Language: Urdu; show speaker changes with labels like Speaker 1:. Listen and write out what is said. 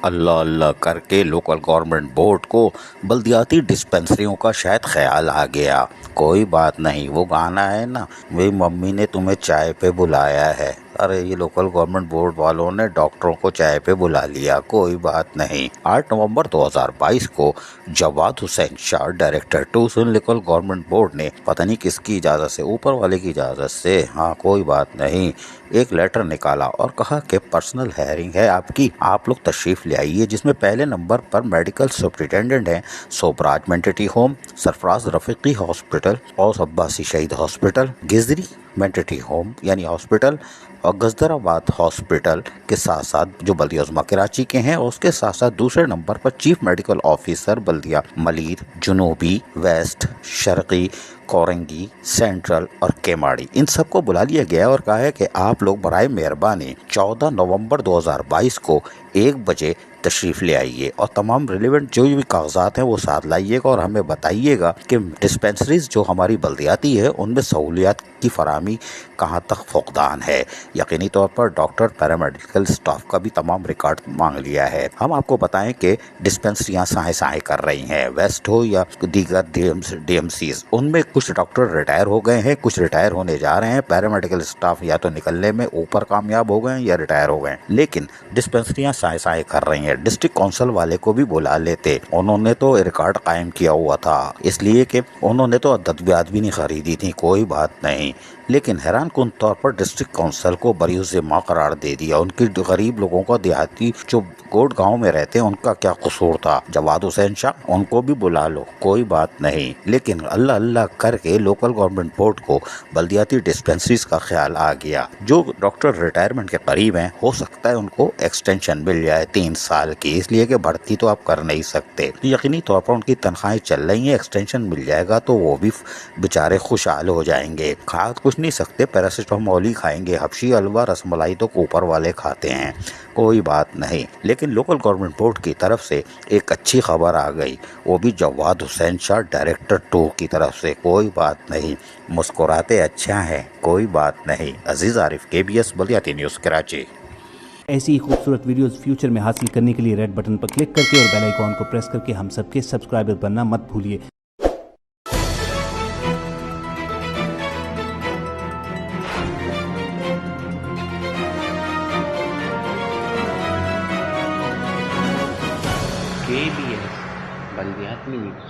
Speaker 1: اللہ اللہ کر کے لوکل گورنمنٹ بورڈ کو بلدیاتی ڈسپنسریوں کا شاید خیال آ گیا۔ کوئی بات نہیں، وہ گانا ہے نا، میری ممی نے تمہیں چائے پہ بلایا ہے، ارے یہ لوکل گورنمنٹ بورڈ والوں نے ڈاکٹروں کو چائے پہ بلا لیا، کوئی بات نہیں۔ 8 نومبر 2022 کو جواد Hussain Shah director 2 local government board نے پتہ نہیں کس کی اجازت سے، اوپر والے کی اجازت سے، ہاں کوئی بات نہیں، ایک لیٹر نکالا اور کہا کہ پرسنل ہیئرنگ ہے آپ کی، آپ لوگ تشریف لے آئیے، جس میں پہلے نمبر پر میڈیکل سپرنٹینڈنٹ ہیں سوبراج مینٹٹی ہوم، سرفراز رفیقی ہاسپٹل، اوس عباسی شہید ہاسپٹل، گزری مینٹٹی ہوم یعنی ہاسپٹل، اور گزدر آباد ہاسپٹل کے ساتھ ساتھ جو بلدیہ عظمیٰ کراچی کے ہیں، اور اس کے ساتھ ساتھ دوسرے نمبر پر چیف میڈیکل آفیسر بلدیہ ملیر، جنوبی، ویسٹ، شرقی، کورنگی، سینٹرل اور کیماڑی، ان سب کو بلا لیا گیا اور کہا ہے کہ آپ لوگ برائے مہربانی 14 نومبر 2022 کو 1 بجے تشریف لے آئیے اور تمام ریلیونٹ جو بھی کاغذات ہیں وہ ساتھ لائیے گا اور ہمیں بتائیے گا کہ ڈسپنسریز جو ہماری بلدیاتی ہے ان میں سہولیات کی فراہمی کہاں تک فقدان ہے۔ یقینی طور پر ڈاکٹر پیرامیڈیکل اسٹاف کا بھی تمام ریکارڈ مانگ لیا ہے۔ ہم آپ کو بتائیں کہ ڈسپنسریاں سائیں سائیں کر رہی ہیں، ویسٹ ہو یا دیگر ڈی ایم سیز، ان میں کچھ ڈاکٹر ریٹائر ہو گئے ہیں، کچھ ریٹائر ہونے جا رہے ہیں، پیرامیڈیکل اسٹاف یا تو نکلنے میں اوپر کامیاب ہو گئے ہیں یا ریٹائر ہو گئے ہیں، لیکن ڈسپنسریاں سائیں سائیں کر رہی ہیں۔ ڈسٹرکٹ کونسل والے کو بھی بلا لیتے، انہوں نے تو ریکارڈ قائم کیا ہوا تھا، اس لیے کہ انہوں نے تو ادویات بھی نہیں خریدی تھی، کوئی بات نہیں، لیکن حیران کن طور پر ڈسٹرکٹ کونسل کو بری ذمہ قرار دے دیا۔ ان کی غریب لوگوں کا، دیہاتی جو گوٹ گاؤں میں رہتے ہیں، ان کا کیا قصور تھا؟ جواد حسین شاہ ان کو بھی بلا لو، کوئی بات نہیں، لیکن اللہ اللہ کر کے لوکل گورنمنٹ بورڈ کو بلدیاتی ڈسپنسریز کا خیال آ گیا۔ جو ڈاکٹر ریٹائرمنٹ کے قریب ہیں، ہو سکتا ہے ان کو ایکسٹینشن مل جائے 3 سال کی، اس لیے کہ بڑھتی تو آپ کر نہیں سکتے، یقینی طور پر ان کی تنخواہیں چل رہی ہیں، ایکسٹینشن مل جائے گا تو وہ بھی بیچارے خوشحال ہو جائیں گے۔ کھا کچھ نہیں سکتے، پیراسیٹامول ہی کھائیں گے، حبشی حلوہ رس ملائی تو اوپر والے کھاتے ہیں، کوئی بات نہیں، لیکن لوکل گورنمنٹ بورڈ کی طرف سے ایک اچھی خبر آ گئی، وہ بھی جواد حسین شاہ ڈائریکٹر 2 کی طرف سے، کوئی بات نہیں، مسکراتے اچھا ہے، کوئی بات نہیں۔ عزیز عارف، KBS بلدیاتی نیوز کراچی۔
Speaker 2: ایسی ہی خوبصورت ویڈیوز فیوچر میں حاصل کرنے کے لیے ریڈ بٹن پر کلک کر کے اور بیل آئیکن کو پریس کر کے ہم سب کے سبسکرائبر بننا مت بھولیے۔
Speaker 3: KBS بلدیاتی نیوز۔